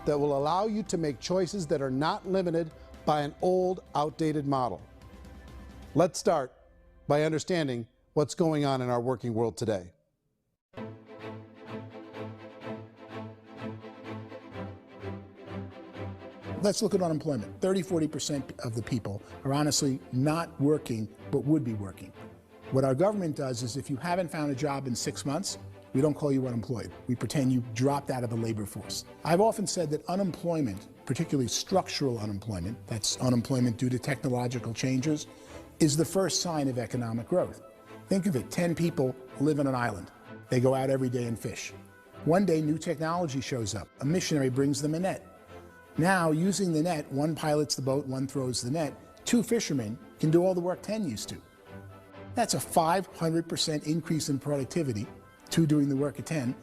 that will allow you to make choices that are not limited by an old, outdated model. Let's start by understanding what's going on in our working world today. Let's look at unemployment. 30–40% of the people are honestly not working, but would be working. What our government does is if you haven't found a job in 6 months, we don't call you unemployed. We pretend you dropped out of the labor force. I've often said that unemployment, particularly structural unemployment, that's unemployment due to technological changes, is the first sign of economic growth. Think of it, 10 people live on an island. They go out every day and fish. One day, new technology shows up. A missionary brings them a net. Now, using the net, one pilots the boat, one throws the net. 2 fishermen can do all the work 10 used to. That's a 500% increase in productivity, 2 doing the work of 10,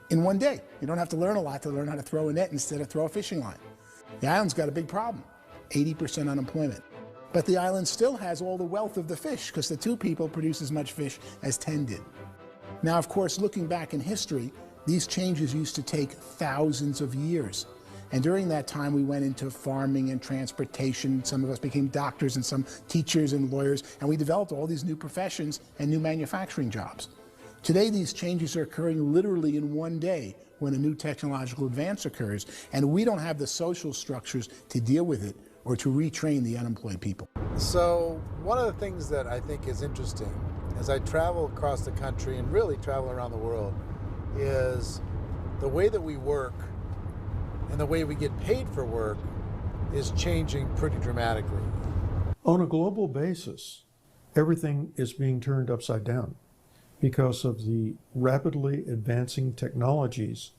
in one day. You don't have to learn a lot to learn how to throw a net instead of throw a fishing line. The island's got a big problem, 80% unemployment. But the island still has all the wealth of the fish because the 2 people produce as much fish as 10 did. Now, of course, looking back in history, these changes used to take thousands of years. And during that time, we went into farming and transportation. Some of us became doctors and some teachers and lawyers, and we developed all these new professions and new manufacturing jobs. Today, these changes are occurring literally in one day when a new technological advance occurs, and we don't have the social structures to deal with it or to retrain the unemployed people. So one of the things that I think is interesting as I travel across the country and really travel around the world is the way that we work and the way we get paid for work is changing pretty dramatically. On a global basis, everything is being turned upside down because of the rapidly advancing technologies.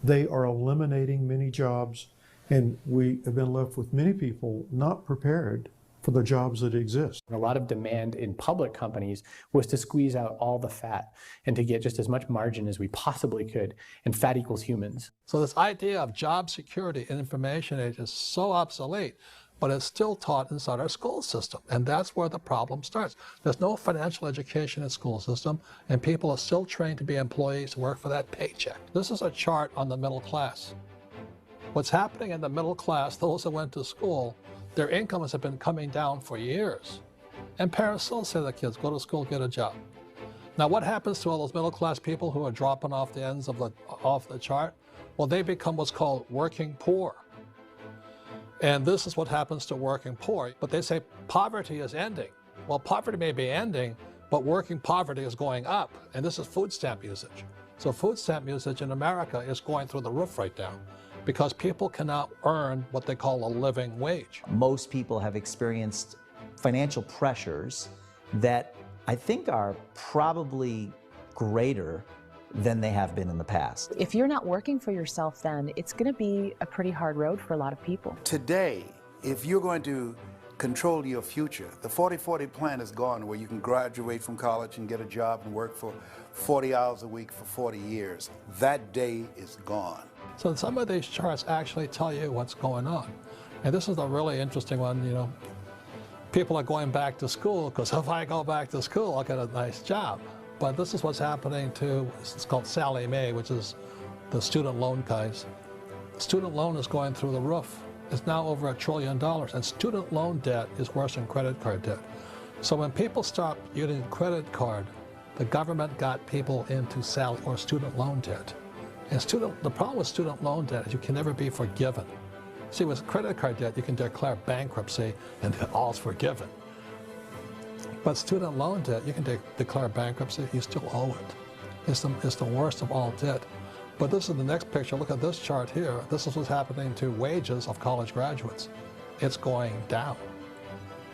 They are eliminating many jobs, and we have been left with many people not prepared for the jobs that exist. A lot of demand in public companies was to squeeze out all the fat and to get just as much margin as we possibly could, and fat equals humans. So this idea of job security in information age is so obsolete, but it's still taught inside our school system, and that's where the problem starts. There's no financial education in the school system, and people are still trained to be employees to work for that paycheck. This is a chart on the middle class. What's happening in the middle class, those that went to school, their incomes have been coming down for years. And parents still say to their kids, go to school, get a job. Now what happens to all those middle class people who are dropping off the ends of the chart? Well, they become what's called working poor. And this is what happens to working poor. But they say poverty is ending. Well, poverty may be ending, but working poverty is going up. And this is food stamp usage. So food stamp usage in America is going through the roof right now, because people cannot earn what they call a living wage. Most people have experienced financial pressures that I think are probably greater than they have been in the past. If you're not working for yourself, then it's going to be a pretty hard road for a lot of people. Today, if you're going to control your future, the 40-40 plan is gone, where you can graduate from college and get a job and work for 40 hours a week for 40 years. That day is gone. So some of these charts actually tell you what's going on. And this is a really interesting one, you know. People are going back to school because if I go back to school, I'll get a nice job. But this is what's happening to, it's called Sallie Mae, which is the student loan guys. Student loan is going through the roof. It's now over $1 trillion, and student loan debt is worse than credit card debt. So when people stopped using credit card, the government got people into student loan debt. And the problem with student loan debt is you can never be forgiven. See, with credit card debt, you can declare bankruptcy and all's forgiven. But student loan debt, you can declare bankruptcy, you still owe it. It's the worst of all debt. But this is the next picture. Look at this chart here. This is what's happening to wages of college graduates. It's going down.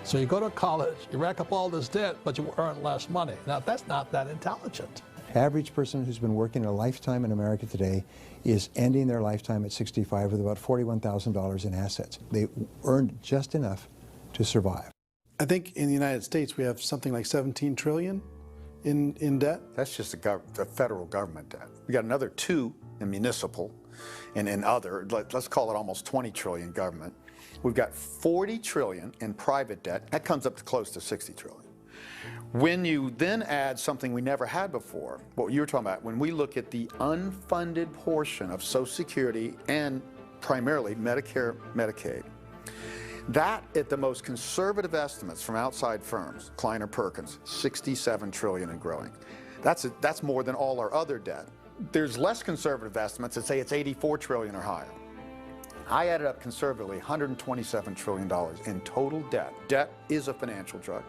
So you go to college, you rack up all this debt, but you earn less money. Now, that's not that intelligent. Average person who's been working a lifetime in America today is ending their lifetime at 65 with about $41,000 in assets. They earned just enough to survive. I think in the United States we have something like 17 trillion in debt. That's just the federal government debt. We got another 2 in municipal and in other, let's call it almost 20 trillion government. We've got 40 trillion in private debt. That comes up to close to 60 trillion. When you then add something we never had before, what you were talking about, when we look at the unfunded portion of Social Security and primarily Medicare, Medicaid, that at the most conservative estimates from outside firms, Kleiner Perkins, 67 trillion and growing. That's more than all our other debt. There's less conservative estimates that say it's 84 trillion or higher. I added up conservatively $127 trillion in total debt. Debt is a financial drug.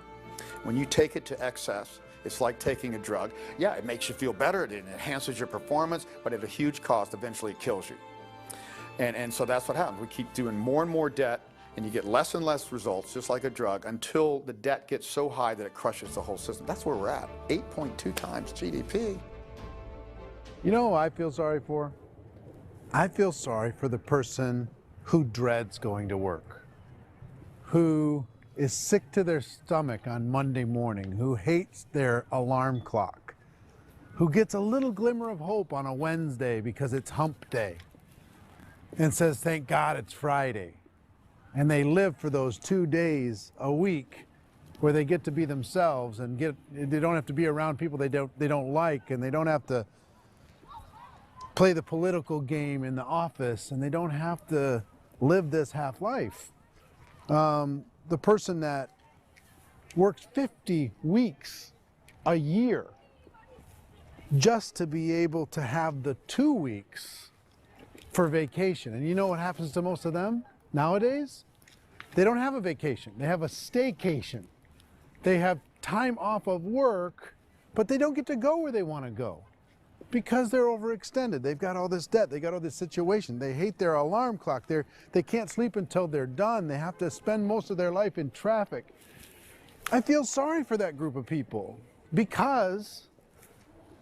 When you take it to excess, it's like taking a drug. Yeah, it makes you feel better, it enhances your performance, but at a huge cost, eventually it kills you. And so that's what happens. We keep doing more and more debt, and you get less and less results, just like a drug, until the debt gets so high that it crushes the whole system. That's where we're at, 8.2 times GDP. You know who I feel sorry for? I feel sorry for the person who dreads going to work, who is sick to their stomach on Monday morning, who hates their alarm clock, who gets a little glimmer of hope on a Wednesday because it's hump day and says, thank God it's Friday. And they live for those 2 days a week where they get to be themselves and they don't have to be around people they don't like, and they don't have to play the political game in the office, and they don't have to live this half life. The person that works 50 weeks a year just to be able to have the 2 weeks for vacation. And you know what happens to most of them nowadays? They don't have a vacation. They have a staycation. They have time off of work, but they don't get to go where they want to go because they're overextended. They've got all this debt. They got all this situation. They hate their alarm clock. They can't sleep until they're done. They have to spend most of their life in traffic. I feel sorry for that group of people because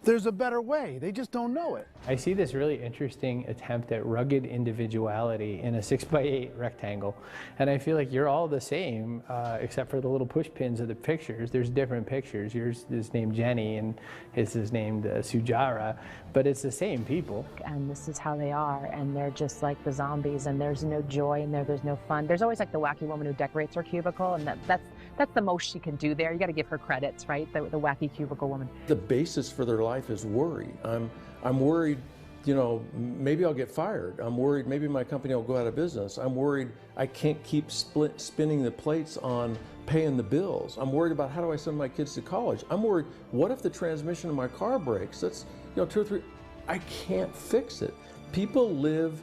there's a better way. They just don't know it. I see this really interesting attempt at rugged individuality in a 6x8 rectangle. And I feel like you're all the same, except for the little push pins of the pictures. There's different pictures. Yours is named Jenny and his is named Sujara, but it's the same people. And this is how they are, and they're just like the zombies, and there's no joy in there, there's no fun. There's always like the wacky woman who decorates her cubicle, and that's the most she can do there. You got to give her credits, right? The wacky cubicle woman. The basis for their life is worry. I'm worried, you know, maybe I'll get fired. I'm worried maybe my company will go out of business. I'm worried I can't keep spinning the plates on paying the bills. I'm worried about how do I send my kids to college. I'm worried, what if the transmission of my car breaks? That's, you know, 2 or 3, I can't fix it. People live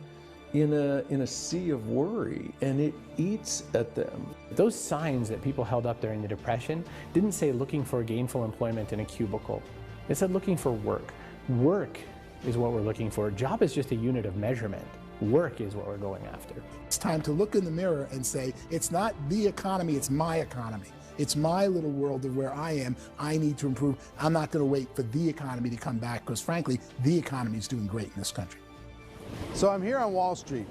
in a sea of worry, and it eats at them. Those signs that people held up during the Depression didn't say looking for gainful employment in a cubicle. It said looking for work. Work is what we're looking for. Job is just a unit of measurement. Work is what we're going after. It's time to look in the mirror and say, it's not the economy, it's my economy. It's my little world of where I am. I need to improve. I'm not going to wait for the economy to come back, because frankly, the economy is doing great in this country. So I'm here on Wall Street,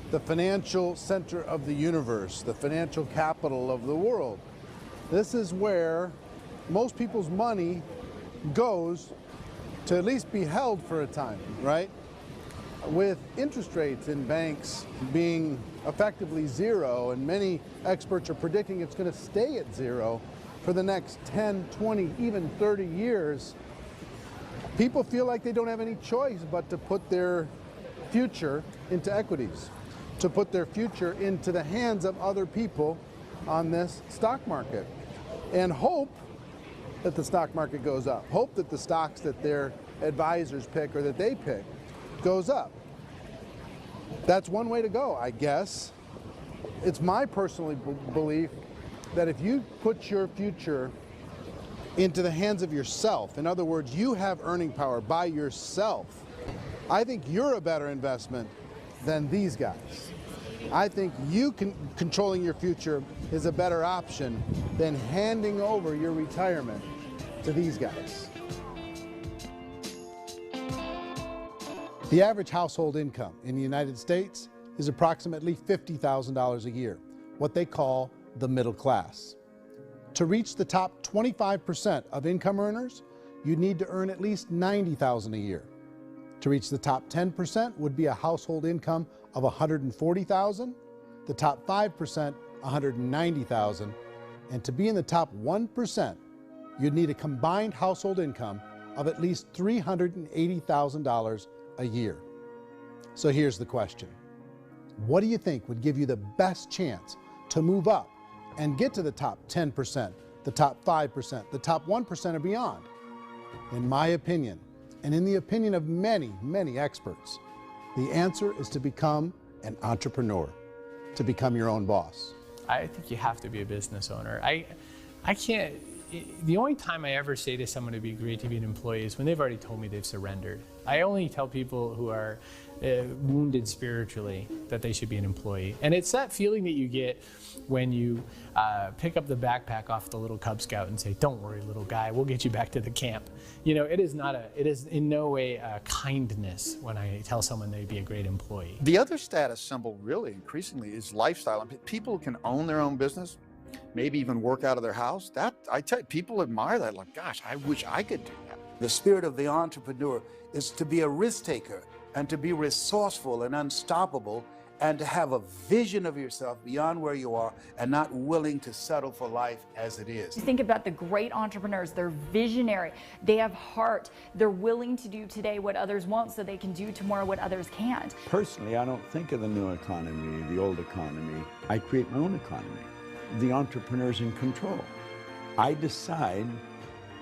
the financial center of the universe, the financial capital of the world. This is where most people's money goes to at least be held for a time, right? With interest rates in banks being effectively zero, and many experts are predicting it's going to stay at zero for the next 10, 20, even 30 years, people feel like they don't have any choice but to put their future into equities, to put their future into the hands of other people on this stock market, and hope that the stock market goes up, hope that the stocks that their advisors pick or that they pick goes up. That's one way to go, I guess. It's my personal belief that if you put your future into the hands of yourself, in other words, you have earning power by yourself, I think you're a better investment than these guys. I think you controlling your future is a better option than handing over your retirement to these guys. The average household income in the United States is approximately $50,000 a year, what they call the middle class. To reach the top 25% of income earners, you'd need to earn at least $90,000 a year. To reach the top 10% would be a household income of $140,000, the top 5%, $190,000, and to be in the top 1%, you'd need a combined household income of at least $380,000 a year. So here's the question. What do you think would give you the best chance to move up and get to the top 10%, the top 5%, the top 1% or beyond? In my opinion, and in the opinion of many, many experts, the answer is to become an entrepreneur, to become your own boss. I think you have to be a business owner. I can't, the only time I ever say to someone it'd be great to be an employee is when they've already told me they've surrendered. I only tell people who are wounded spiritually that they should be an employee. And it's that feeling that you get when you pick up the backpack off the little Cub Scout and say, "Don't worry, little guy, we'll get you back to the camp." You know, it is in no way a kindness when I tell someone they'd be a great employee. The other status symbol really increasingly is lifestyle. And people can own their own business, maybe even work out of their house. That, I tell you, people admire that, like, gosh, I wish I could do that. The spirit of the entrepreneur is to be a risk taker and to be resourceful and unstoppable and to have a vision of yourself beyond where you are and not willing to settle for life as it is. You think about the great entrepreneurs, they're visionary, they have heart, they're willing to do today what others won't so they can do tomorrow what others can't. Personally, I don't think of the new economy, the old economy. I create my own economy. The entrepreneur's in control. I decide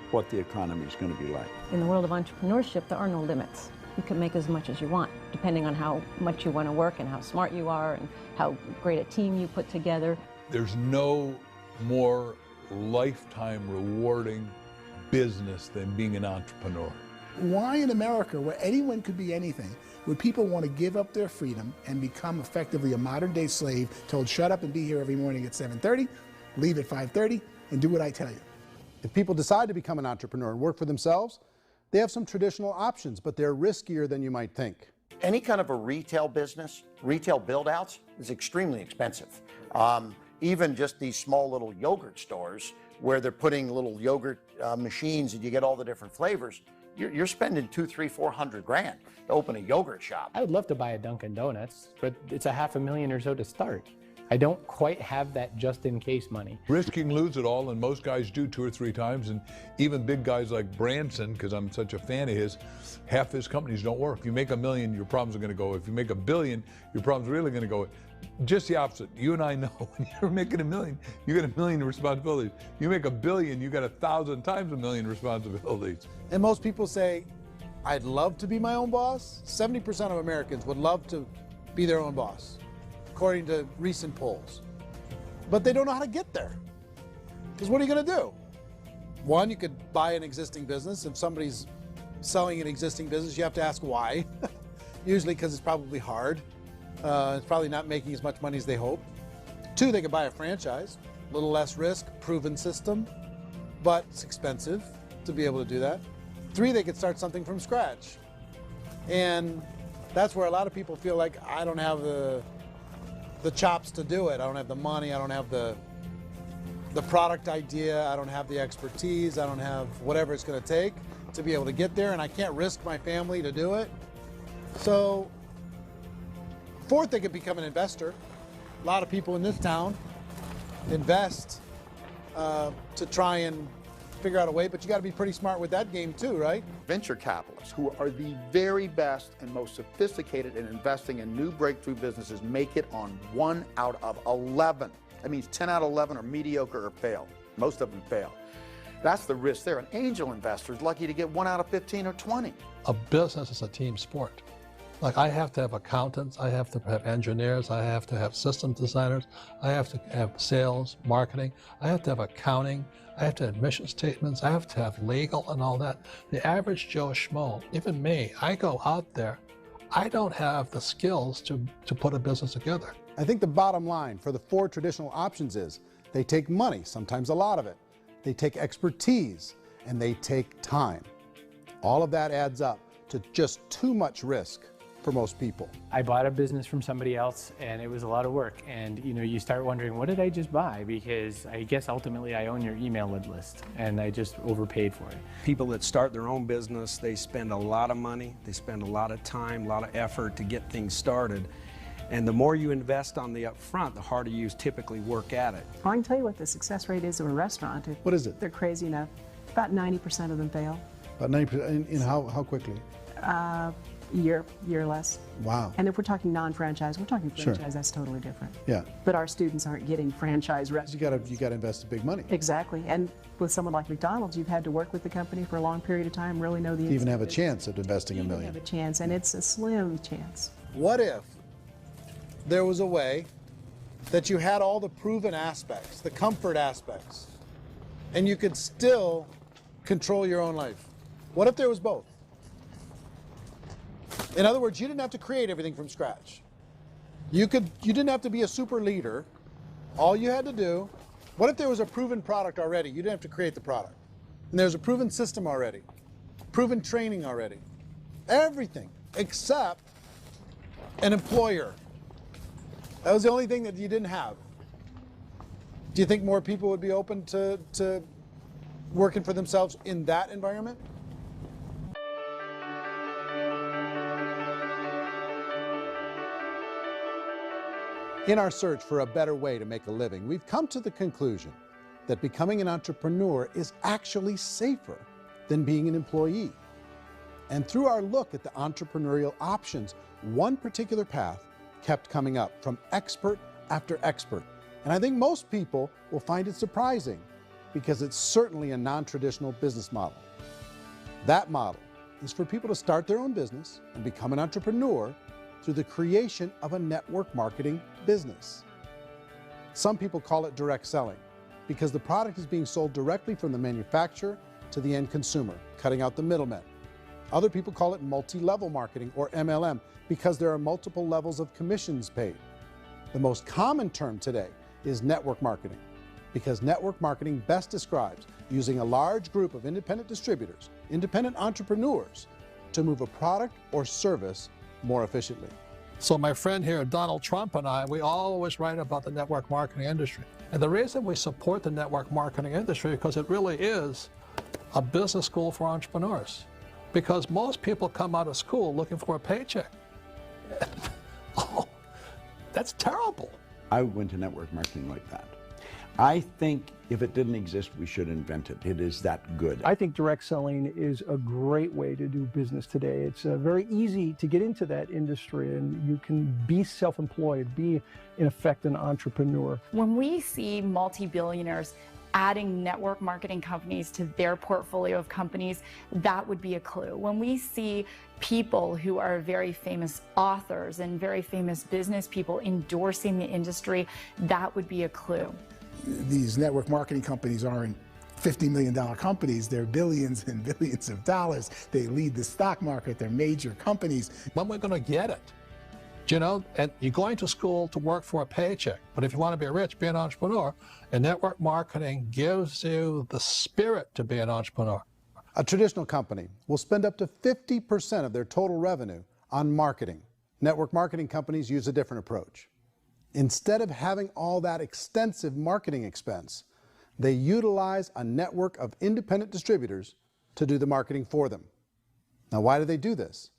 what the economy is going to be like. In the world of entrepreneurship, there are no limits. You can make as much as you want, depending on how much you want to work and how smart you are and how great a team you put together. There's no more lifetime rewarding business than being an entrepreneur. Why in America, where anyone could be anything, would people want to give up their freedom and become effectively a modern-day slave, told shut up and be here every morning at 7:30, leave at 5:30, and do what I tell you? If people decide to become an entrepreneur and work for themselves, they have some traditional options, but they're riskier than you might think. Any kind of a retail business, retail build-outs, is extremely expensive. Even just these small little yogurt stores where they're putting little yogurt machines and you get all the different flavors, you're spending $200,000, $300,000, $400,000 to open a yogurt shop. I would love to buy a Dunkin' Donuts, but it's $500,000 or so to start. I don't quite have that just-in-case money. Risking lose it all, and most guys do 2 or 3 times, and even big guys like Branson, because I'm such a fan of his, half his companies don't work. If you make $1 million, your problems are going to go. If you make $1 billion, your problems are really going to go. Just the opposite. You and I know when you're making $1 million, you get $1 million responsibilities. You make $1 billion, you got 1,000 times $1 million responsibilities. And most people say, I'd love to be my own boss. 70% of Americans would love to be their own boss, according to recent polls. But they don't know how to get there. Because what are you going to do? One, you could buy an existing business. If somebody's selling an existing business, you have to ask why. Usually because it's probably hard. It's probably not making as much money as they hope. 2, they could buy a franchise. A little less risk, proven system, but it's expensive to be able to do that. 3, they could start something from scratch. And that's where a lot of people feel like, I don't have the chops to do it. I don't have the money. I don't have the product idea. I don't have the expertise. I don't have whatever it's going to take to be able to get there, and I can't risk my family to do it. So 4th, they could become an investor. A lot of people in this town invest to try and figure out a way, but you got to be pretty smart with that game too, right? Venture capitalists, who are the very best and most sophisticated in investing in new breakthrough businesses, make it on 1 out of 11. That means 10 out of 11 are mediocre or fail. Most of them fail. That's the risk there. An angel investor is lucky to get 1 out of 15 or 20. A business is a team sport. Like, I have to have accountants, I have to have engineers, I have to have system designers, I have to have sales, marketing, I have to have accounting, I have to have mission statements, I have to have legal and all that. The average Joe Schmo, even me, I go out there, I don't have the skills to put a business together. I think the bottom line for the 4 traditional options is they take money, sometimes a lot of it. They take expertise, and they take time. All of that adds up to just too much risk for most people. I bought a business from somebody else, and it was a lot of work. And you start wondering, what did I just buy? Because I guess ultimately I own your email list, and I just overpaid for it. People that start their own business, they spend a lot of money, they spend a lot of time, a lot of effort to get things started. And the more you invest on the upfront, the harder you typically work at it. I can tell you what the success rate is of a restaurant. What is it? They're crazy enough. About 90% of them fail. About 90%. In how quickly? Year or less. Wow. And if we're talking non-franchise, we're talking Sure. franchise, that's totally different. Yeah. But our students aren't getting franchise revenue. You gotta invest the big money. Exactly. And with someone like McDonald's, you've had to work with the company for a long period of time, really know the To even have a chance at investing $1 You million. have a chance, and it's a slim chance. What if there was a way that you had all the proven aspects, the comfort aspects, and you could still control your own life? What if there was both? In other words, you didn't have to create everything from scratch. You didn't have to be a super leader. All you had to do, what if there was a proven product already? You didn't have to create the product. And there's a proven system already, proven training already. Everything except an employer. That was the only thing that you didn't have. Do you think more people would be open to working for themselves in that environment? In our search for a better way to make a living, we've come to the conclusion that becoming an entrepreneur is actually safer than being an employee. And through our look at the entrepreneurial options, one particular path kept coming up from expert after expert. And I think most people will find it surprising because it's certainly a non-traditional business model. That model is for people to start their own business and become an entrepreneur through the creation of a network marketing business. Some people call it direct selling because the product is being sold directly from the manufacturer to the end consumer, cutting out the middlemen. Other people call it multi-level marketing, or MLM, because there are multiple levels of commissions paid. The most common term today is network marketing, because network marketing best describes using a large group of independent distributors, independent entrepreneurs, to move a product or service more efficiently. So my friend here, Donald Trump, and I, we always write about the network marketing industry. And the reason we support the network marketing industry is because it really is a business school for entrepreneurs. Because most people come out of school looking for a paycheck. Oh, that's terrible. I went to network marketing like that. I think if it didn't exist, we should invent it. It is that good. I think direct selling is a great way to do business today. It's very easy to get into that industry, and you can be self-employed, be, in effect, an entrepreneur. When we see multi-billionaires adding network marketing companies to their portfolio of companies, that would be a clue. When we see people who are very famous authors and very famous business people endorsing the industry, that would be a clue. These network marketing companies aren't $50 million companies. They're billions and billions of dollars. They lead the stock market. They're major companies. When we're going to get it? You know, and you're going to school to work for a paycheck, but if you want to be rich, be an entrepreneur, and network marketing gives you the spirit to be an entrepreneur. A traditional company will spend up to 50% of their total revenue on marketing. Network marketing companies use a different approach. Instead of having all that extensive marketing expense, they utilize a network of independent distributors to do the marketing for them. Now, why do they do this?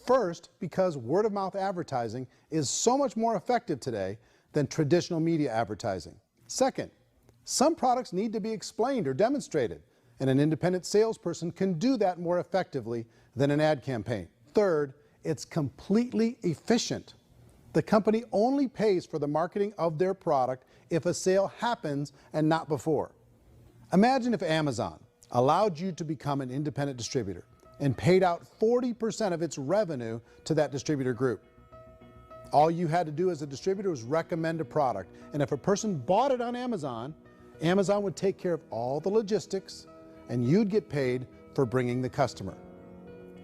First, because word-of-mouth advertising is so much more effective today than traditional media advertising. Second, some products need to be explained or demonstrated, and an independent salesperson can do that more effectively than an ad campaign. Third, it's completely efficient. The company only pays for the marketing of their product if a sale happens and not before. Imagine if Amazon allowed you to become an independent distributor and paid out 40% of its revenue to that distributor group. All you had to do as a distributor was recommend a product, and if a person bought it on Amazon, Amazon would take care of all the logistics, and you'd get paid for bringing the customer.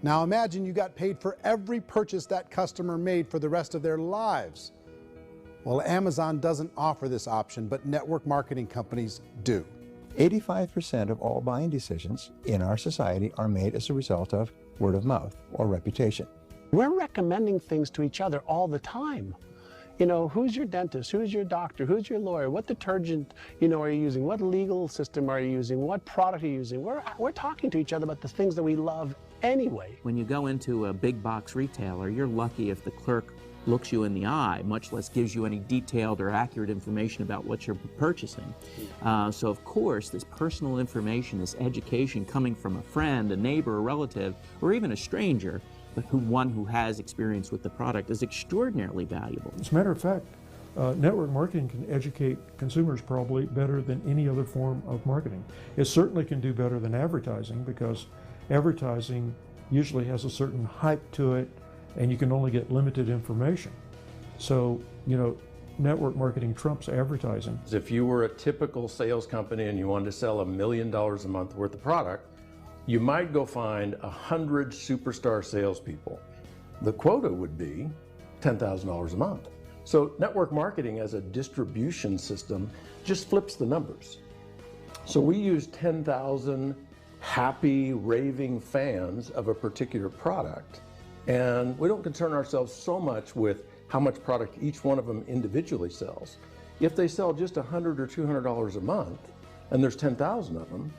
Now imagine you got paid for every purchase that customer made for the rest of their lives. Well, Amazon doesn't offer this option, but network marketing companies do. 85% of all buying decisions in our society are made as a result of word of mouth or reputation. We're recommending things to each other all the time. You know, who's your dentist? Who's your doctor? Who's your lawyer? What detergent, are you using? What legal system are you using? What product are you using? We're talking to each other about the things that we love anyway. When you go into a big box retailer, you're lucky if the clerk looks you in the eye, much less gives you any detailed or accurate information about what you're purchasing. So of course, this personal information, this education coming from a friend, a neighbor, a relative, or even a stranger, but one who has experience with the product is extraordinarily valuable. As a matter of fact, network marketing can educate consumers probably better than any other form of marketing. It certainly can do better than advertising, because advertising usually has a certain hype to it, and you can only get limited information. So, you know, network marketing trumps advertising. If you were a typical sales company and you wanted to sell $1 million a month worth of product, you might go find 100 superstar salespeople. The quota would be $10,000 a month. So network marketing as a distribution system just flips the numbers. So we use 10,000 happy, raving fans of a particular product, and we don't concern ourselves so much with how much product each one of them individually sells. If they sell just $100 or $200 a month, and there's 10,000 of them,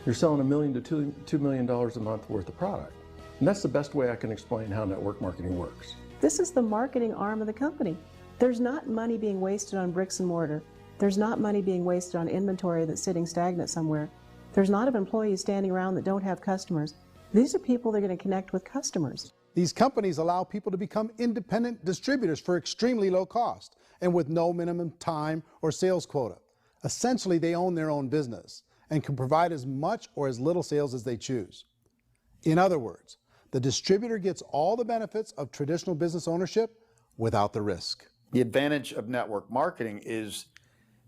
you're selling $1 million to $2 million a month worth of product. And that's the best way I can explain how network marketing works. This is the marketing arm of the company. There's not money being wasted on bricks and mortar. There's not money being wasted on inventory that's sitting stagnant somewhere. There's not employees standing around that don't have customers. These are people that are going to connect with customers. These companies allow people to become independent distributors for extremely low cost and with no minimum time or sales quota. Essentially, they own their own business and can provide as much or as little sales as they choose. In other words, the distributor gets all the benefits of traditional business ownership without the risk. The advantage of network marketing is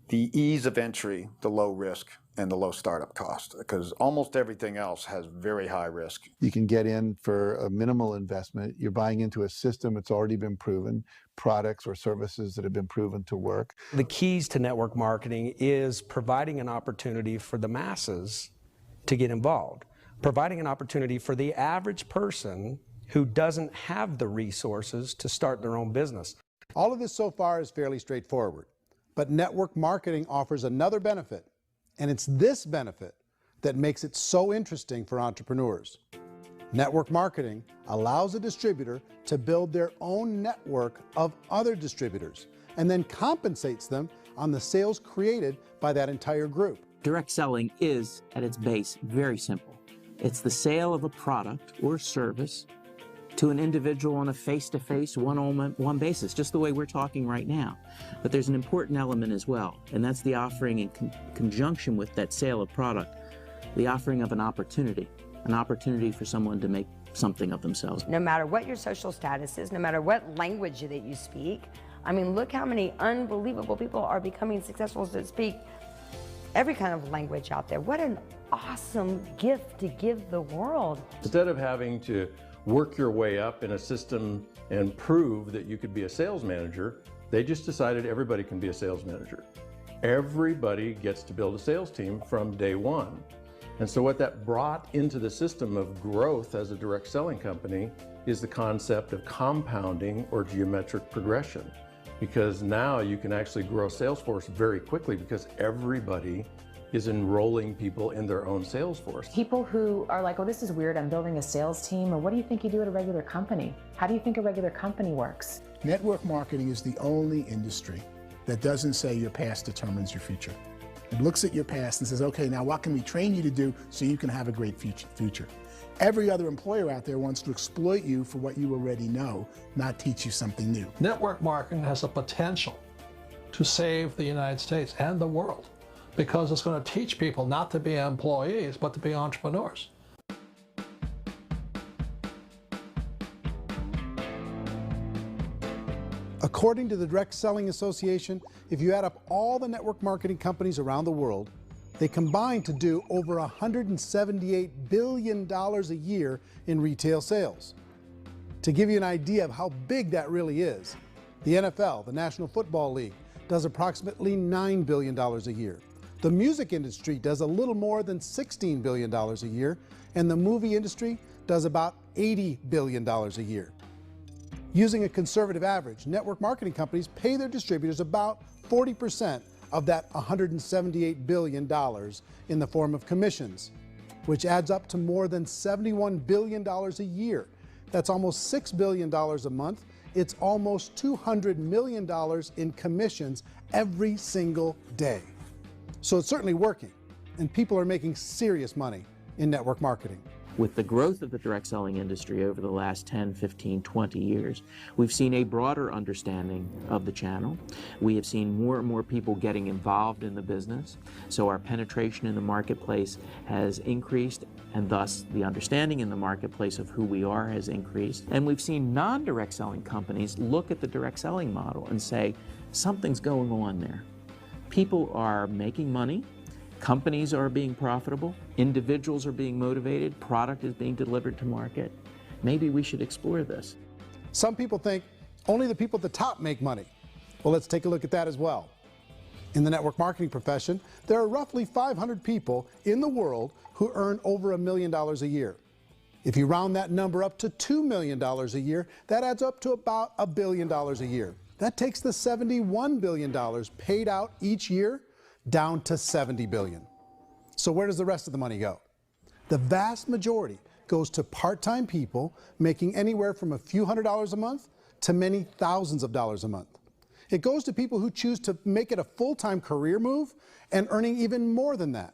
the ease of entry, the low risk, and the low startup cost, because almost everything else has very high risk. You can get in for a minimal investment. You're buying into a system that's already been proven, products or services that have been proven to work. The keys to network marketing is providing an opportunity for the masses to get involved, providing an opportunity for the average person who doesn't have the resources to start their own business. All of this so far is fairly straightforward, but network marketing offers another benefit, and it's this benefit that makes it so interesting for entrepreneurs. Network marketing allows a distributor to build their own network of other distributors and then compensates them on the sales created by that entire group. Direct selling is, at its base, very simple. It's the sale of a product or service to an individual on a face-to-face, one-on-one basis, just the way we're talking right now. But there's an important element as well, and that's the offering in conjunction with that sale of product, the offering of an opportunity for someone to make something of themselves. No matter what your social status is, no matter what language that you speak, I mean, look how many unbelievable people are becoming successful that speak every kind of language out there. What an awesome gift to give the world. Instead of having to work your way up in a system and prove that you could be a sales manager, they just decided everybody can be a sales manager. Everybody gets to build a sales team from day one. And so what that brought into the system of growth as a direct selling company is the concept of compounding or geometric progression. Because now you can actually grow a sales force very quickly because everybody is enrolling people in their own sales force. People who are like, oh, this is weird, I'm building a sales team, or what do you think you do at a regular company? How do you think a regular company works? Network marketing is the only industry that doesn't say your past determines your future. It looks at your past and says, okay, now what can we train you to do so you can have a great future? Every other employer out there wants to exploit you for what you already know, not teach you something new. Network marketing has the potential to save the United States and the world, because it's going to teach people not to be employees, but to be entrepreneurs. According to the Direct Selling Association, if you add up all the network marketing companies around the world, they combine to do over $178 billion a year in retail sales. To give you an idea of how big that really is, the NFL, the National Football League, does approximately $9 billion a year. The music industry does a little more than $16 billion a year, and the movie industry does about $80 billion a year. Using a conservative average, network marketing companies pay their distributors about 40% of that $178 billion in the form of commissions, which adds up to more than $71 billion a year. That's almost $6 billion a month it's almost $200 million in commissions every single day. So it's certainly working, and people are making serious money in network marketing. With the growth of the direct selling industry over the last 10, 15, 20 years, we've seen a broader understanding of the channel. We have seen more and more people getting involved in the business, so our penetration in the marketplace has increased, and thus the understanding in the marketplace of who we are has increased. And we've seen non-direct selling companies look at the direct selling model and say, something's going on there. People are making money, companies are being profitable, individuals are being motivated, product is being delivered to market. Maybe we should explore this. Some people think only the people at the top make money. Well, let's take a look at that as well. In the network marketing profession, there are roughly 500 people in the world who earn over $1 million a year. If you round that number up to $2 million a year, that adds up to about $1 billion a year. That takes the $71 billion paid out each year down to $70 billion. So where does the rest of the money go? The vast majority goes to part-time people making anywhere from a few $100s a month to many thousands of dollars a month. It goes to people who choose to make it a full-time career move and earning even more than that.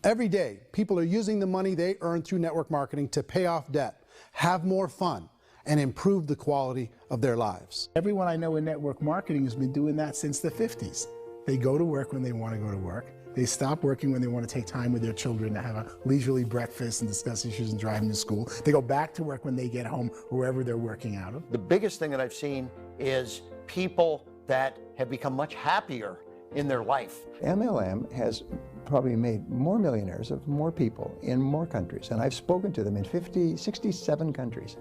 Every day, people are using the money they earn through network marketing to pay off debt, have more fun, and improve the quality of their lives. Everyone I know in network marketing has been doing that since the 50s. They go to work when they want to go to work. They stop working when they want to take time with their children to have a leisurely breakfast and discuss issues and drive them to school. They go back to work when they get home, wherever they're working out of. The biggest thing that I've seen is people that have become much happier in their life. MLM has probably made more millionaires of more people in more countries, and I've spoken to them in 67 countries,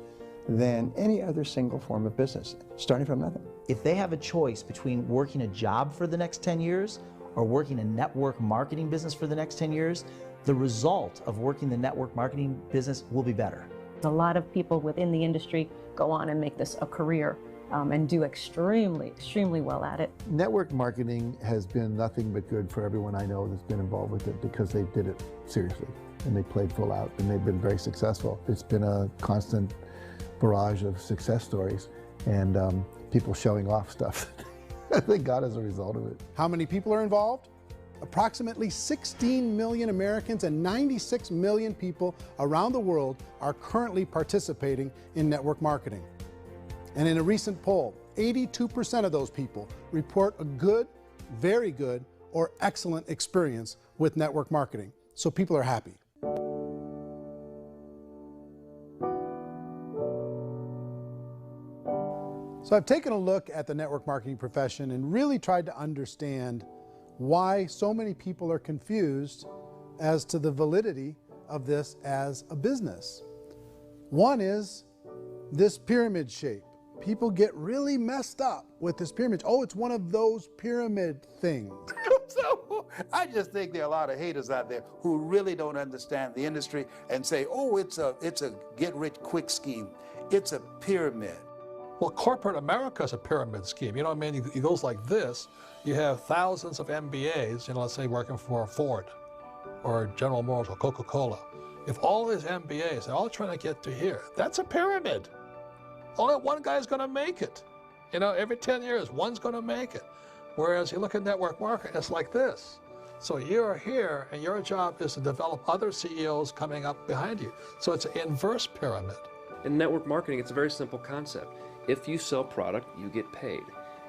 than any other single form of business, starting from nothing. If they have a choice between working a job for the next 10 years or working a network marketing business for the next 10 years, the result of working the network marketing business will be better. A lot of people within the industry go on and make this a career and do extremely well at it. Network marketing has been nothing but good for everyone I know that's been involved with it because they did it seriously and they played full out and they've been very successful. It's been a constant barrage of success stories and people showing off stuff that they got as a result of it. How many people are involved? Approximately 16 million Americans and 96 million people around the world are currently participating in network marketing. And in a recent poll, 82% of those people report a good, very good, or excellent experience with network marketing. So people are happy. So I've taken a look at the network marketing profession and really tried to understand why so many people are confused as to the validity of this as a business. One is this pyramid shape. People get really messed up with this pyramid. Oh, it's one of those pyramid things. So I just think there are a lot of haters out there who really don't understand the industry and say, oh, it's a get-rich-quick scheme. It's a pyramid. Well, corporate America is a pyramid scheme. You know what I mean? It goes like this. You have thousands of MBAs, let's say working for Ford or General Motors or Coca-Cola. If all these MBAs are all trying to get to here, that's a pyramid. Only one guy's going to make it. Every 10 years, one's going to make it. Whereas you look at network marketing, it's like this. So you're here, and your job is to develop other CEOs coming up behind you. So it's an inverse pyramid. In network marketing, it's a very simple concept. If you sell product, you get paid.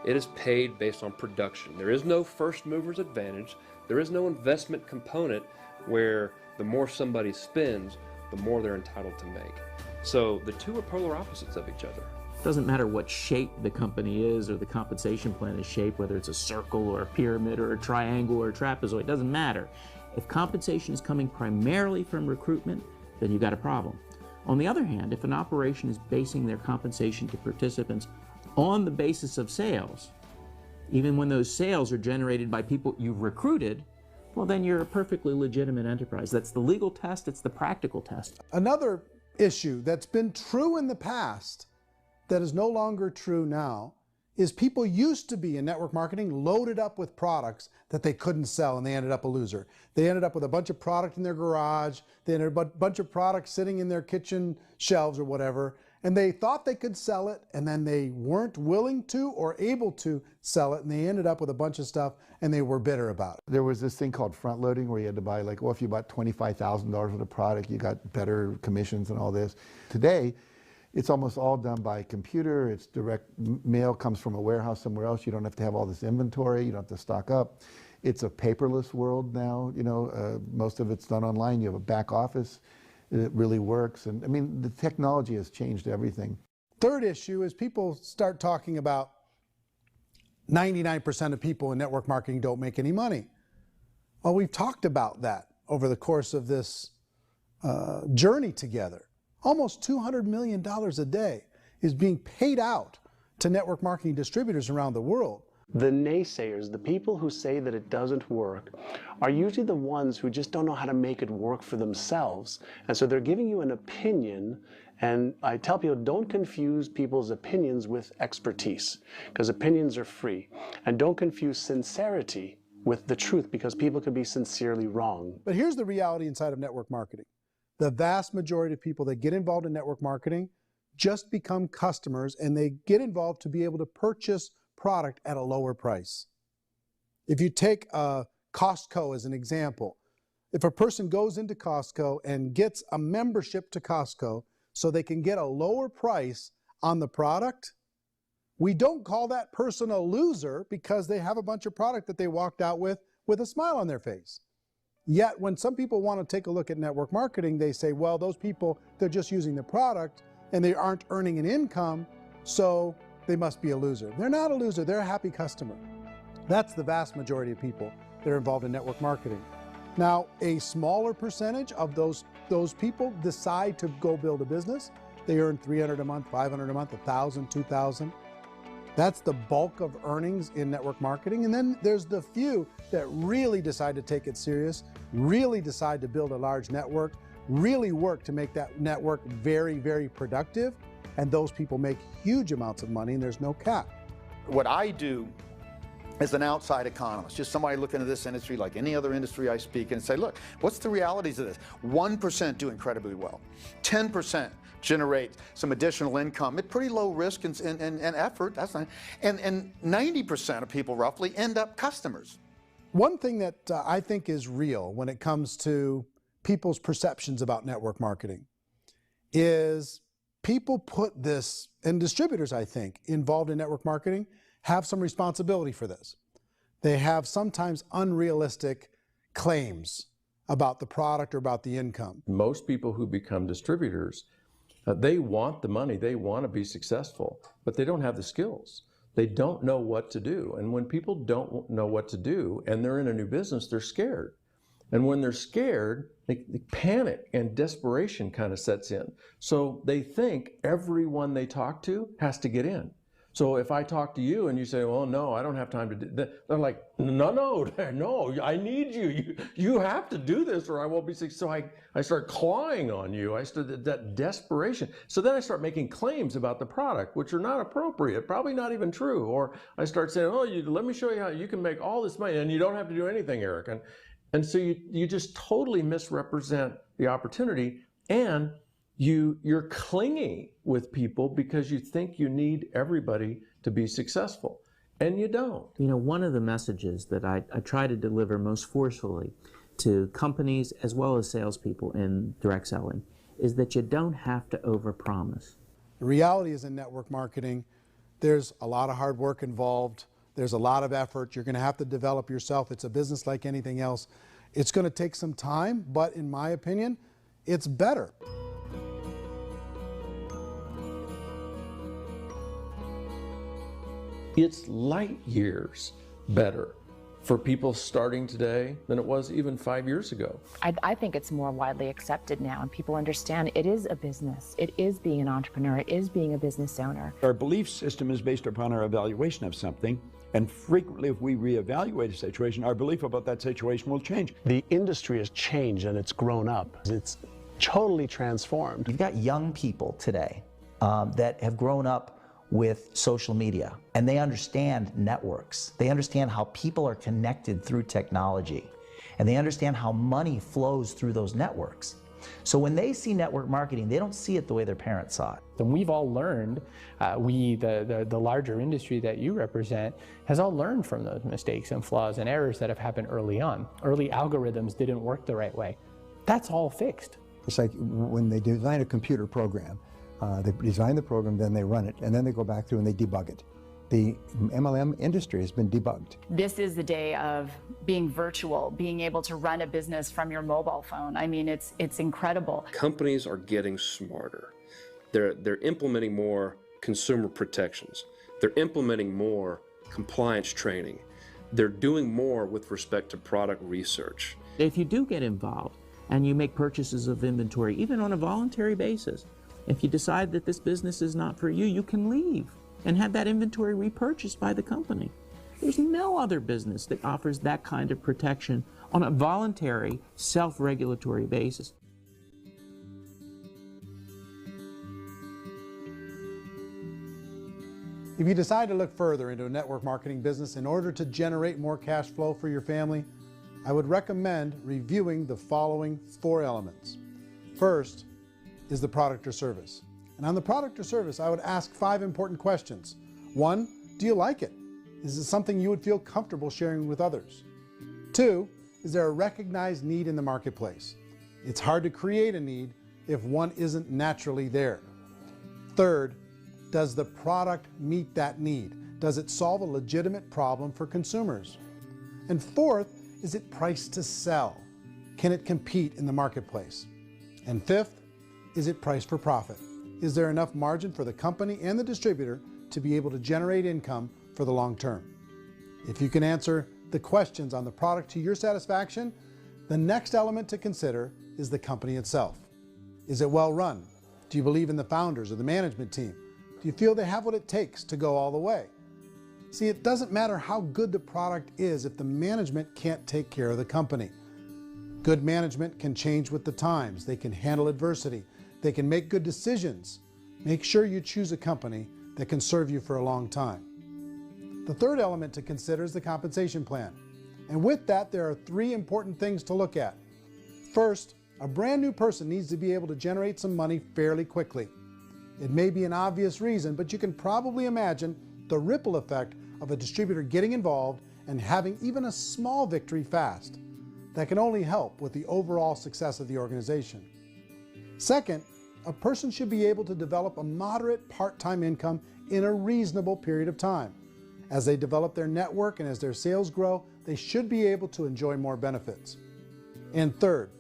It is paid based on production. There is no first mover's advantage. There is no investment component where the more somebody spends, the more they're entitled to make. So the two are polar opposites of each other. It doesn't matter what shape the company is or the compensation plan is shaped, whether it's a circle or a pyramid or a triangle or a trapezoid, it doesn't matter. If compensation is coming primarily from recruitment, then you've got a problem. On the other hand, if an operation is basing their compensation to participants on the basis of sales, even when those sales are generated by people you've recruited, well, then you're a perfectly legitimate enterprise. That's the legal test, it's the practical test. Another issue that's been true in the past that is no longer true now is people used to be in network marketing loaded up with products that they couldn't sell and they ended up a loser. They ended up with a bunch of product in their garage, they ended up with a bunch of products sitting in their kitchen shelves or whatever, and they thought they could sell it, and then they weren't willing to or able to sell it, and they ended up with a bunch of stuff, and they were bitter about it. There was this thing called front loading where you had to buy, like, well, if you bought $25,000 worth of product, you got better commissions and all this. Today, it's almost all done by computer. It's direct mail, comes from a warehouse somewhere else. You don't have to have all this inventory. You don't have to stock up. It's a paperless world now. You know, most of it's done online. You have a back office. It really works. And I mean, the technology has changed everything. Third issue is people start talking about 99% of people in network marketing don't make any money. Well, we've talked about that over the course of this journey together. Almost $200 million a day is being paid out to network marketing distributors around the world. The naysayers, the people who say that it doesn't work, are usually the ones who just don't know how to make it work for themselves. And so they're giving you an opinion, and I tell people, don't confuse people's opinions with expertise, because opinions are free. And don't confuse sincerity with the truth, because people can be sincerely wrong. But here's the reality inside of network marketing. The vast majority of people that get involved in network marketing just become customers, and they get involved to be able to purchase product at a lower price. If you take Costco as an example, if a person goes into Costco and gets a membership to Costco so they can get a lower price on the product, we don't call that person a loser because they have a bunch of product that they walked out with a smile on their face. Yet when some people want to take a look at network marketing, they say, well, those people, they're just using the product and they aren't earning an income, so they must be a loser. They're not a loser, they're a happy customer. That's the vast majority of people that are involved in network marketing. Now, a smaller percentage of those people decide to go build a business. They earn $300 a month, $500 a month, $1,000, $2,000. That's the bulk of earnings in network marketing. And then there's the few that really decide to take it serious, really decide to build a large network, really work to make that network very, very productive. And those people make huge amounts of money, and there's no cap. What I do as an outside economist, just somebody looking at this industry like any other industry I speak in, and say, look, what's the realities of this? 1% do incredibly well. 10% generate some additional income at pretty low risk and effort. That's not, and 90% of people roughly end up customers. One thing that I think is real when it comes to people's perceptions about network marketing is people put this, and distributors, I think, involved in network marketing have some responsibility for this. They have sometimes unrealistic claims about the product or about the income. Most people who become distributors, they want the money, they want to be successful, but they don't have the skills. They don't know what to do. And when people don't know what to do and they're in a new business, they're scared. And when they're scared, they panic and desperation kind of sets in. So they think everyone they talk to has to get in. So if I talk to you and you say, well, no, I don't have time to do that, they're like, no, I need you. You have to do this or I won't be successful. So I start clawing on you. I start that desperation. So then I start making claims about the product, which are not appropriate, probably not even true. Or I start saying, oh, let me show you how you can make all this money and you don't have to do anything, Eric. And so you just totally misrepresent the opportunity, and you're clingy with people because you think you need everybody to be successful, and you don't. You know, one of the messages that I try to deliver most forcefully to companies as well as salespeople in direct selling is that you don't have to overpromise. The reality is in network marketing, there's a lot of hard work involved. There's a lot of effort. You're going to have to develop yourself. It's a business like anything else. It's going to take some time, but in my opinion, it's better. It's light years better for people starting today than it was even 5 years ago. I think it's more widely accepted now, and people understand it is a business. It is being an entrepreneur. It is being a business owner. Our belief system is based upon our evaluation of something, and frequently if we reevaluate a situation, our belief about that situation will change. The industry has changed and it's grown up. It's totally transformed. You've got young people today that have grown up with social media, and they understand networks. They understand how people are connected through technology, and they understand how money flows through those networks. So when they see network marketing, they don't see it the way their parents saw it. And we've all learned, the larger industry that you represent, has all learned from those mistakes and flaws and errors that have happened early on. Early algorithms didn't work the right way. That's all fixed. It's like when they design a computer program, they design the program, then they run it, and then they go back through and they debug it. The MLM industry has been debugged. This is the day of being virtual, being able to run a business from your mobile phone. I mean, it's incredible. Companies are getting smarter. They're implementing more consumer protections. They're implementing more compliance training. They're doing more with respect to product research. If you do get involved and you make purchases of inventory, even on a voluntary basis, if you decide that this business is not for you, you can leave and have that inventory repurchased by the company. There's no other business that offers that kind of protection on a voluntary, self-regulatory basis. If you decide to look further into a network marketing business in order to generate more cash flow for your family, I would recommend reviewing the following 4 elements. First is the product or service. And on the product or service, I would ask 5 important questions. 1, do you like it? Is it something you would feel comfortable sharing with others? 2, is there a recognized need in the marketplace? It's hard to create a need if one isn't naturally there. 3rd, does the product meet that need? Does it solve a legitimate problem for consumers? And 4th, is it priced to sell? Can it compete in the marketplace? And 5th, is it priced for profit? Is there enough margin for the company and the distributor to be able to generate income for the long term? If you can answer the questions on the product to your satisfaction, the next element to consider is the company itself. Is it well run? Do you believe in the founders or the management team? Do you feel they have what it takes to go all the way? See, it doesn't matter how good the product is if the management can't take care of the company. Good management can change with the times. They can handle adversity. They can make good decisions. Make sure you choose a company that can serve you for a long time. The 3rd element to consider is the compensation plan. And with that, there are 3 important things to look at. First, a brand new person needs to be able to generate some money fairly quickly. It may be an obvious reason, but you can probably imagine the ripple effect of a distributor getting involved and having even a small victory fast. That can only help with the overall success of the organization. Second, a person should be able to develop a moderate part-time income in a reasonable period of time. As they develop their network and as their sales grow, they should be able to enjoy more benefits. And third,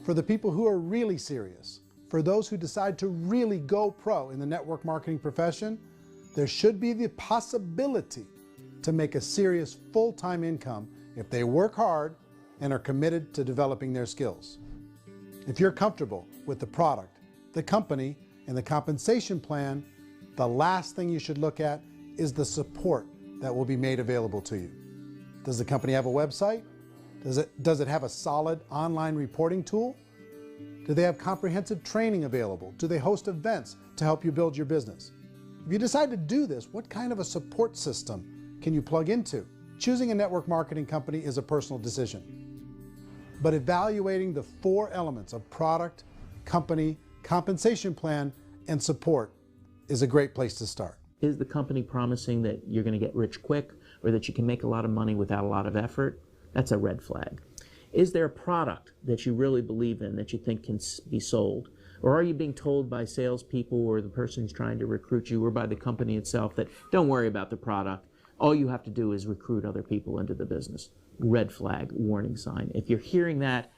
for the people who are really serious, for those who decide to really go pro in the network marketing profession, there should be the possibility to make a serious full-time income if they work hard and are committed to developing their skills. If you're comfortable with the product, the company, and the compensation plan, the last thing you should look at is the support that will be made available to you. Does the company have a website? Does it have a solid online reporting tool? Do they have comprehensive training available? Do they host events to help you build your business? If you decide to do this, what kind of a support system can you plug into? Choosing a network marketing company is a personal decision. But evaluating the 4 elements of product, company, compensation plan, and support is a great place to start. Is the company promising that you're going to get rich quick or that you can make a lot of money without a lot of effort? That's a red flag. Is there a product that you really believe in that you think can be sold? Or are you being told by salespeople or the person who's trying to recruit you or by the company itself that don't worry about the product, all you have to do is recruit other people into the business? Red flag, warning sign. If you're hearing that,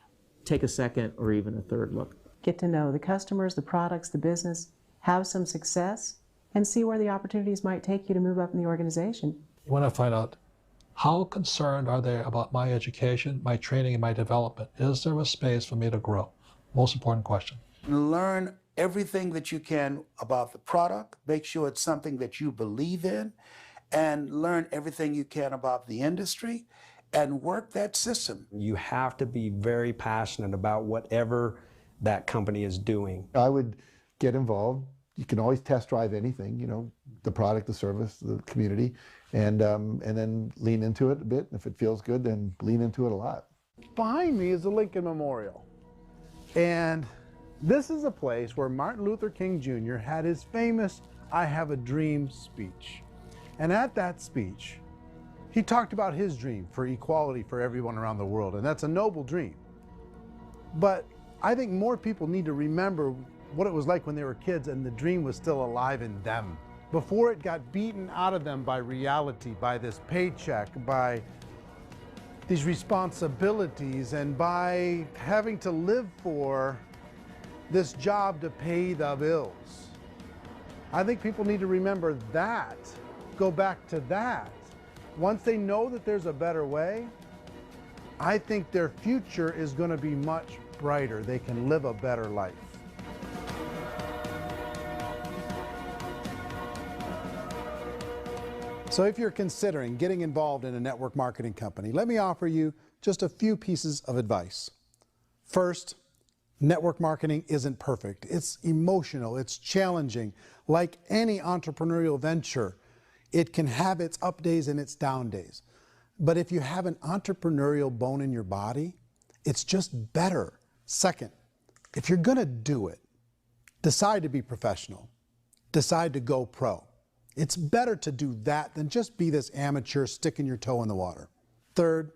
take a second or even a third look. Get to know the customers, the products, the business, have some success, and see where the opportunities might take you to move up in the organization. You want to find out, how concerned are they about my education, my training, and my development? Is there a space for me to grow? Most important question. Learn everything that you can about the product. Make sure it's something that you believe in, and learn everything you can about the industry and work that system. You have to be very passionate about whatever that company is doing. I would get involved. You can always test drive anything, you know, the product, the service, the community, and then lean into it a bit. If it feels good, then lean into it a lot. Behind me is the Lincoln Memorial. And This is a place where Martin Luther King Jr. had his famous "I Have a Dream" speech. And at that speech, he talked about his dream for equality for everyone around the world, and that's a noble dream. But I think more people need to remember what it was like when they were kids and the dream was still alive in them, before it got beaten out of them by reality, by this paycheck, by these responsibilities, and by having to live for this job to pay the bills. I think people need to remember that, go back to that. Once they know that there's a better way, I think their future is going to be much brighter. They can live a better life. So if you're considering getting involved in a network marketing company, let me offer you just a few pieces of advice. First, network marketing isn't perfect. It's emotional, it's challenging. Like any entrepreneurial venture, it can have its up days and its down days. But if you have an entrepreneurial bone in your body, it's just better. Second, if you're gonna do it, decide to be professional. Decide to go pro. It's better to do that than just be this amateur sticking your toe in the water. Third,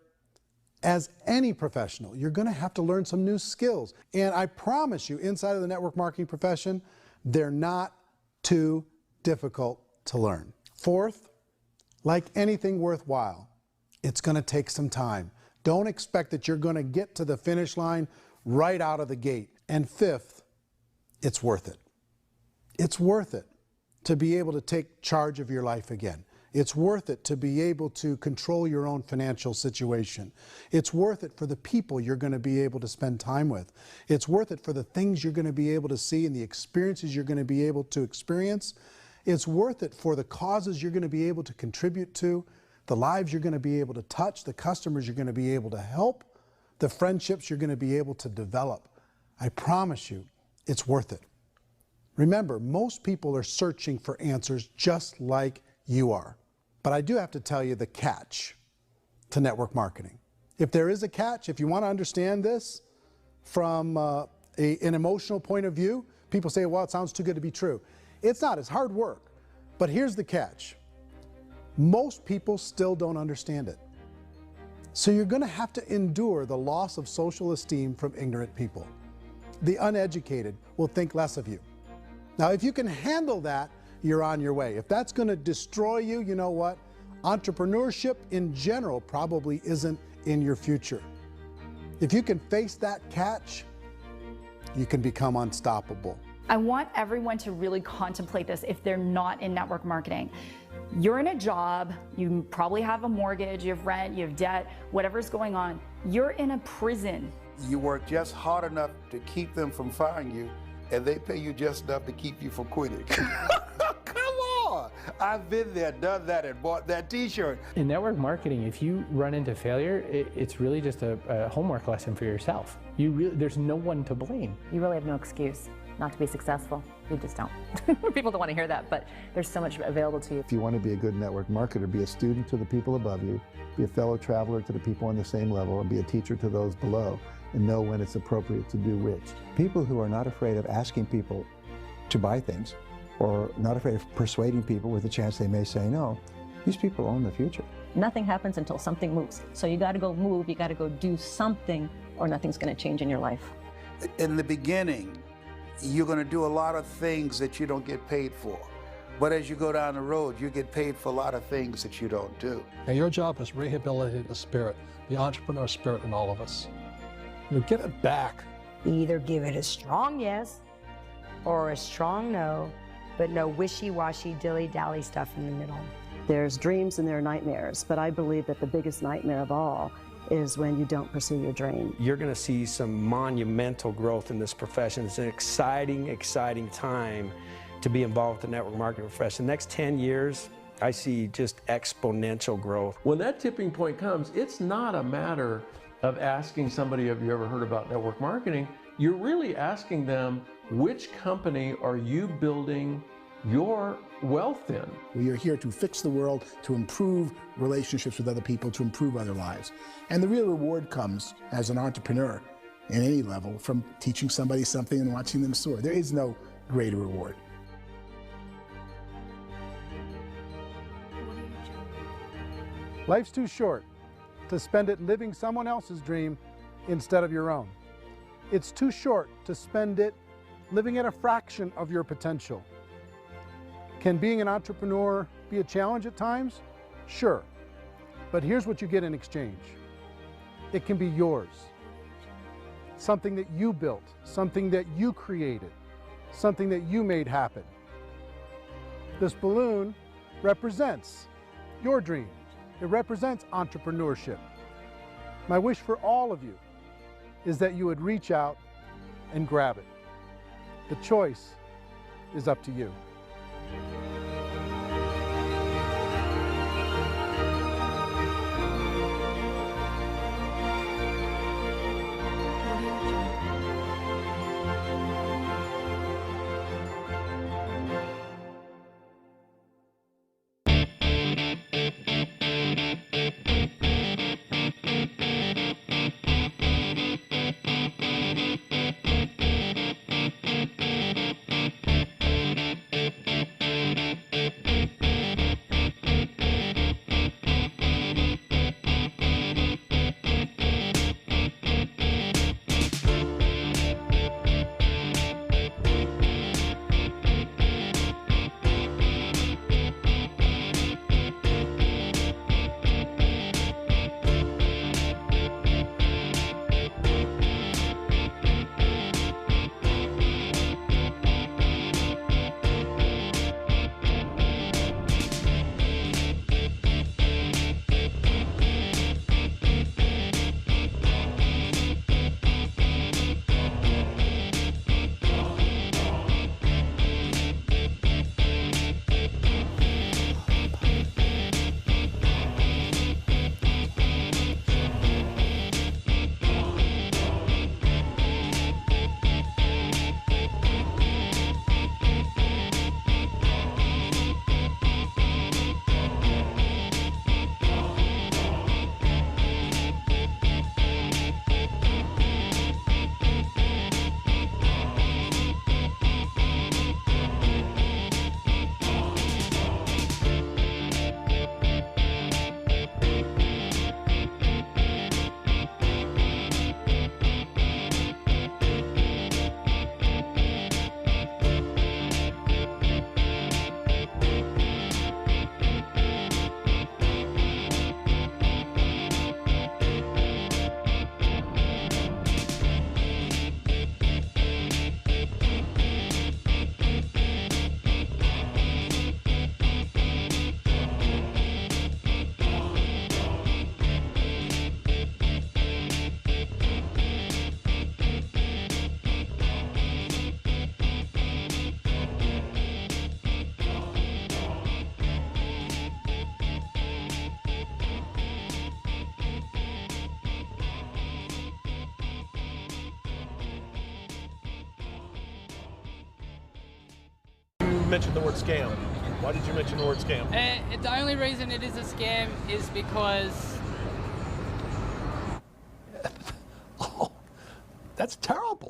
as any professional, you're gonna have to learn some new skills. And I promise you, inside of the network marketing profession, they're not too difficult to learn. Fourth, like anything worthwhile, it's gonna take some time. Don't expect that you're gonna get to the finish line right out of the gate. And fifth, it's worth it. It's worth it to be able to take charge of your life again. It's worth it to be able to control your own financial situation. It's worth it for the people you're going to be able to spend time with. It's worth it for the things you're going to be able to see and the experiences you're going to be able to experience. It's worth it for the causes you're going to be able to contribute to, the lives you're going to be able to touch, the customers you're going to be able to help, the friendships you're going to be able to develop. I promise you, it's worth it. Remember, most people are searching for answers just like you are. But I do have to tell you the catch to network marketing. If there is a catch, if you want to understand this from an emotional point of view, people say, well, it sounds too good to be true. It's not, it's hard work. But here's the catch. Most people still don't understand it. So you're going to have to endure the loss of social esteem from ignorant people. The uneducated will think less of you. Now, if you can handle that, you're on your way. If that's going to destroy you, you know what? Entrepreneurship in general probably isn't in your future. If you can face that catch, you can become unstoppable. I want everyone to really contemplate this if they're not in network marketing. You're in a job, you probably have a mortgage, you have rent, you have debt, whatever's going on. You're in a prison. You work just hard enough to keep them from firing you, and they pay you just enough to keep you from quitting. Come on! I've been there, done that, and bought that t-shirt. In network marketing, if you run into failure, it's really just a homework lesson for yourself. There's no one to blame. You really have no excuse not to be successful. You just don't. People don't want to hear that, but there's so much available to you. If you want to be a good network marketer, be a student to the people above you, be a fellow traveler to the people on the same level, and be a teacher to those below, and know when it's appropriate to do which. People who are not afraid of asking people to buy things, or not afraid of persuading people with a chance they may say no, these people own the future. Nothing happens until something moves. So you got to go move, you got to go do something, or nothing's going to change in your life. In the beginning, you're going to do a lot of things that you don't get paid for. But as you go down the road, you get paid for a lot of things that you don't do. And your job is rehabilitate the spirit, the entrepreneur spirit in all of us. You get it back. You either give it a strong yes or a strong no, but no wishy-washy, dilly-dally stuff in the middle. There's dreams and there are nightmares, but I believe that the biggest nightmare of all is when you don't pursue your dream. You're going to see some monumental growth in this profession. It's an exciting, exciting time to be involved with the network marketing profession. The next 10 years, I see just exponential growth. When that tipping point comes, it's not a matter of asking somebody, have you ever heard about network marketing? You're really asking them, which company are you building your wealth in? We are here to fix the world, to improve relationships with other people, to improve other lives. And the real reward comes as an entrepreneur at any level from teaching somebody something and watching them soar. There is no greater reward. Life's too short to spend it living someone else's dream instead of your own. It's too short to spend it living at a fraction of your potential. Can being an entrepreneur be a challenge at times? Sure. But here's what you get in exchange. It can be yours. Something that you built, something that you created, something that you made happen. This balloon represents your dream. It represents entrepreneurship. My wish for all of you is that you would reach out and grab it. The choice is up to you. Mentioned the word scam. Why did you mention the word scam? The only reason it is a scam is because... That's terrible.